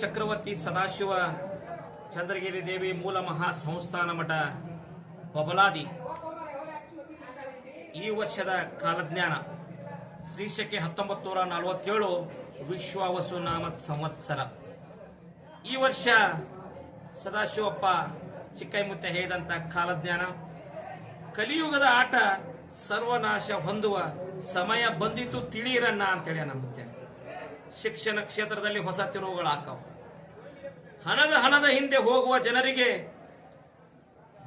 ಚಕ್ರವರ್ತಿ ಸದಾಶಿವ ಚಂದ್ರಗಿರಿ ದೇವಿ ಮೂಲ ಮಹಾ ಸಂಸ್ಥಾನ ಮಠ ಬಬಲಾದಿ ಈ ವರ್ಷದ ಕಾಲಜ್ಞಾನ ಶ್ರೀಶಕೆ 1947 ವಿಶ್ವಾವಸು ನಾಮ ಸಂವತ್ಸರ. ಈ ವರ್ಷ ಸದಾಶಿವಪ್ಪ ಚಿಕ್ಕೈಮುತ್ಯ ಹೇಳಿದಂತ ಕಾಲಜ್ಞಾನ ಕಲಿಯುಗದ ಆಟ ಸರ್ವನಾಶ ಹೊಂದುವ ಸಮಯ ಬಂದಿತು ತಿಳಿಯಿರನ್ನ ಅಂತೇಳಿ ನಮ್ಮತ್ತೆ. ಶಿಕ್ಷಣ ಕ್ಷೇತ್ರದಲ್ಲಿ ಹೊಸ ತಿರುವುಗಳಾಕವು. ಹಣದ ಹಿಂದೆ ಹೋಗುವ ಜನರಿಗೆ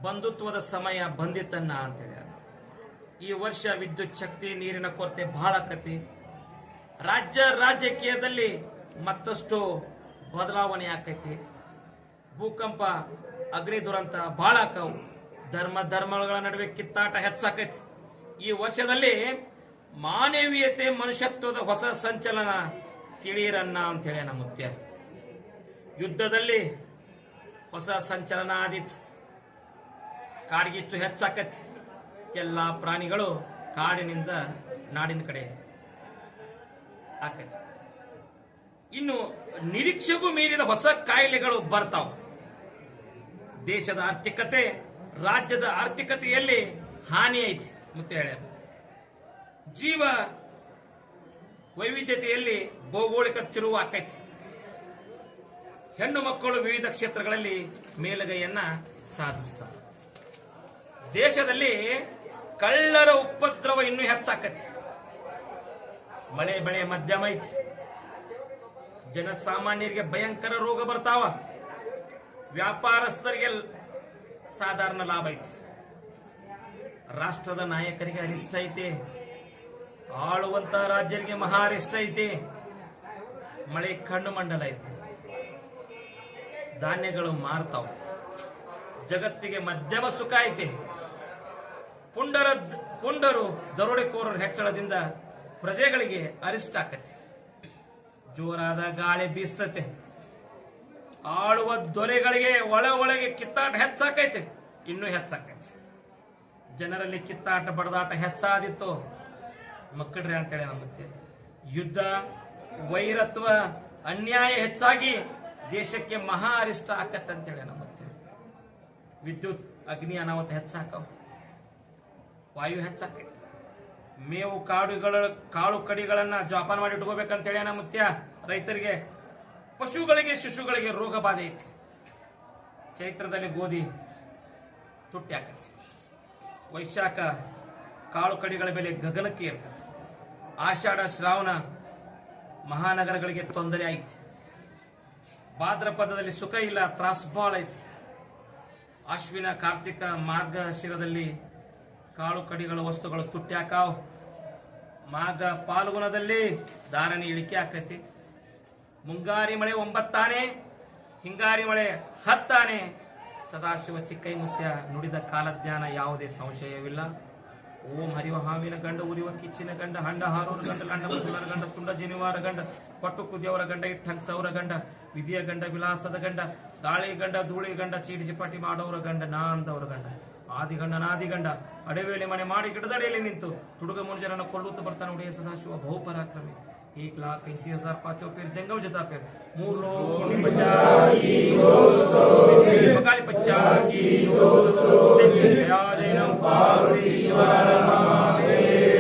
ಬಂಧುತ್ವದ ಸಮಯ ಬಂದಿತ್ತನ್ನ ಅಂತೇಳಿ. ಈ ವರ್ಷ ವಿದ್ಯುತ್ ಶಕ್ತಿ ನೀರಿನ ಕೊರತೆ ಬಹಳ ಆಕತಿ. ರಾಜಕೀಯದಲ್ಲಿ ಮತ್ತಷ್ಟು ಬದಲಾವಣೆ ಆಕೈತಿ. ಭೂಕಂಪ ಅಗ್ನಿ ದುರಂತ ಬಹಳ ಆಕವು. ಧರ್ಮಗಳ ನಡುವೆ ಕಿತ್ತಾಟ ಹೆಚ್ಚಾಕೈತಿ. ಈ ವರ್ಷದಲ್ಲಿ ಮಾನವೀಯತೆ ಮನುಷ್ಯತ್ವದ ಹೊಸ ಸಂಚಲನ ತಿಳಿಯಿರನ್ನ ಅಂತೇಳಿ ನಮ್ಮ ಮುತ್ಯ. ಯುದ್ಧದಲ್ಲಿ ಹೊಸ ಸಂಚಲನ ಆದಿತ್ತು. ಕಾಡ್ಗಿಚ್ಚು ಹೆಚ್ಚಾಕತಿ. ಎಲ್ಲಾ ಪ್ರಾಣಿಗಳು ಕಾಡಿನಿಂದ ನಾಡಿನ ಕಡೆ ಆಕತಿ. ಇನ್ನು ನಿರೀಕ್ಷೆಗೂ ಮೀರಿದ ಹೊಸ ಕಾಯಿಲೆಗಳು ಬರ್ತಾವ. ದೇಶದ ಆರ್ಥಿಕತೆ ರಾಜ್ಯದ ಆರ್ಥಿಕತೆಯಲ್ಲಿ ಹಾನಿ ಐತಿ ಮುತ್ತೆ ಹೇಳ. ಜೀವ ವೈವಿಧ್ಯತೆಯಲ್ಲಿ ಭೌಗೋಳಿಕ ತಿರುವು ಆಕೈತಿ. ಹೆಣ್ಣು ಮಕ್ಕಳು ವಿವಿಧ ಕ್ಷೇತ್ರಗಳಲ್ಲಿ ಮೇಲುಗೈಯನ್ನ ಸಾಧಿಸ್ತಾರೆ. ದೇಶದಲ್ಲಿ ಕಳ್ಳರ ಉಪದ್ರವ ಇನ್ನೂ ಹೆಚ್ಚಾಕತಿ. ಮಳೆ ಬೆಳೆ ಮಧ್ಯಮ ಐತಿ. ಜನಸಾಮಾನ್ಯರಿಗೆ ಭಯಂಕರ ರೋಗ ಬರ್ತಾವ. ವ್ಯಾಪಾರಸ್ಥರಿಗೆ ಸಾಧಾರಣ ಲಾಭ ಐತಿ. ರಾಷ್ಟ್ರದ ನಾಯಕರಿಗೆ ಅರಿಷ್ಟ ಐತಿ. ಆಳುವಂತ ರಾಜ್ಯರಿಗೆ ಮಹಾ ಅರಿಷ್ಟ ಐತಿ. ಮಳೆ ಕಣ್ಣು ಮಂಡಲ ಐತಿ. ಧಾನ್ಯಗಳು ಮಾರ್ತಾವ. ಜಗತ್ತಿಗೆ ಮಧ್ಯಮ ಸುಖ ಐತಿ. ಪುಂಡರು ದರೋಡೆಕೋರರ ಹೆಚ್ಚಳದಿಂದ ಪ್ರಜೆಗಳಿಗೆ ಅರಿಷ್ಟ ಆಕತಿ. ಜೋರಾದ ಗಾಳಿ ಬೀಸ್ತತೆ. ಆಳುವ ದೊರೆಗಳಿಗೆ ಒಳಗೆ ಕಿತ್ತಾಟ ಹೆಚ್ಚಾಕೈತೆ. ಇನ್ನೂ ಹೆಚ್ಚಾಕೈತೆ. ಜನರಲ್ಲಿ ಕಿತ್ತಾಟ ಬಡದಾಟ ಹೆಚ್ಚಾದಿತ್ತು ಮಕ್ಕಳ್ರಿ ಅಂತೇಳಿ ನಮ್ಮತ್ತೆ. ಯುದ್ಧ ವೈರತ್ವ ಅನ್ಯಾಯ ಹೆಚ್ಚಾಗಿ ದೇಶಕ್ಕೆ ಮಹಾ ಅರಿಷ್ಟ ಆಕತ್ತೆ ಅಂತೇಳಿ ನಮ್ಮತ್ತೆ. ವಿದ್ಯುತ್ ಅಗ್ನಿ ಅನಾಹುತ ಹೆಚ್ಚಾಕವು. ವಾಯು ಹೆಚ್ಚಾಕೈತಿ. ಮೇವು ಕಾಳು ಕಡಿಗಳನ್ನ ಜೋಪಾನ ಮಾಡಿ ಇಟ್ಕೋಬೇಕಂತೇಳಿ ನಮ್ಮತ್ಯ. ರೈತರಿಗೆ ಪಶುಗಳಿಗೆ ಶಿಶುಗಳಿಗೆ ರೋಗ ಬಾಧೆ ಐತಿ. ಚೈತ್ರದಲ್ಲಿ ಗೋಧಿ ತುಟ್ಟಿ ಆಕತಿ. ವೈಶಾಖ ಕಾಳು ಕಡಿಗಳ ಬೆಲೆ ಗಗನಕ್ಕೆ ಇರ್ತದೆ. ಆಷಾಢ ಶ್ರಾವಣ ಮಹಾನಗರಗಳಿಗೆ ತೊಂದರೆ ಐತಿ. ಭಾದ್ರಪದದಲ್ಲಿ ಸುಖ ಇಲ್ಲ, ತ್ರಾಸ ಬಾಳ ಐತಿ. ಅಶ್ವಿನ ಕಾರ್ತಿಕ ಮಾರ್ಗಶಿರದಲ್ಲಿ ಕಾಳು ಕಡಿಗಳ ವಸ್ತುಗಳು ತುಟ್ಟಿ ಹಾಕಾವ್. ಮಾಘ ಪಾಲ್ಗುಣದಲ್ಲಿ ಧಾರಣೆ ಇಳಿಕೆ ಆಕತಿ. ಮುಂಗಾರಿ ಮಳೆ 9 ಆನೆ, ಹಿಂಗಾರಿ ಮಳೆ 10 ಆನೆ. ಸದಾಶಿವ ಚಿಕ್ಕೈಮುತ್ಯ ನುಡಿದ ಕಾಲಜ್ಞಾನ ಯಾವುದೇ ಸಂಶಯವಿಲ್ಲ. ಓಂ ಹರಿವ ಹಾವಿನ ಗಂಡ, ಉರಿವ ಕಿಚ್ಚಿನ ಗಂಡ, ಹಂಡ ಹಾರೂರ ಗಂಡ, ಲಂಡ ಮುಸುಲರ ಗಂಡ, ತುಂಡ ಜನಿವಾರ ಗಂಡ, ಕೊಟ್ಟು ಕುದಿಯವರ ಗಂಡ, ಇಟ್ಟಂಗ್ ಸೌರ ಗಂಡ, ವಿಧಿಯ ಗಂಡ, ವಿಲಾಸದ ಗಂಡ, ಗಾಳಿ ಗಂಡ, ಧೂಳಿ ಗಂಡ, ಚೀಟಿ ಚಿಪಾಟಿ ಮಾಡೋರ ಗಂಡ, ನಾ ಅಂದವರ ಗಂಡ, ಆದಿಗಂಡ ನಾದಿಗಂಡ, ಅಡವೇಲಿ ಮನೆ ಮಾಡಿ ಗಿಡದಡಿಯಲ್ಲಿ ನಿಂತು ತುಡುಗ ಮುನುಜರನ್ನು ಕೊಲ್ಲುತ್ತಾ ಬರ್ತಾನೆ ಉಡೆಯ ಸದಾಶಿವ ಬಹುಪರಾಕ್ರಮಿ. 1,80,000 पांचों पेर जंगम जता पेर मूल लोग बचाई दोस्तों काली बच्चा की दोस्तों पार्वतीश्वर महादेव।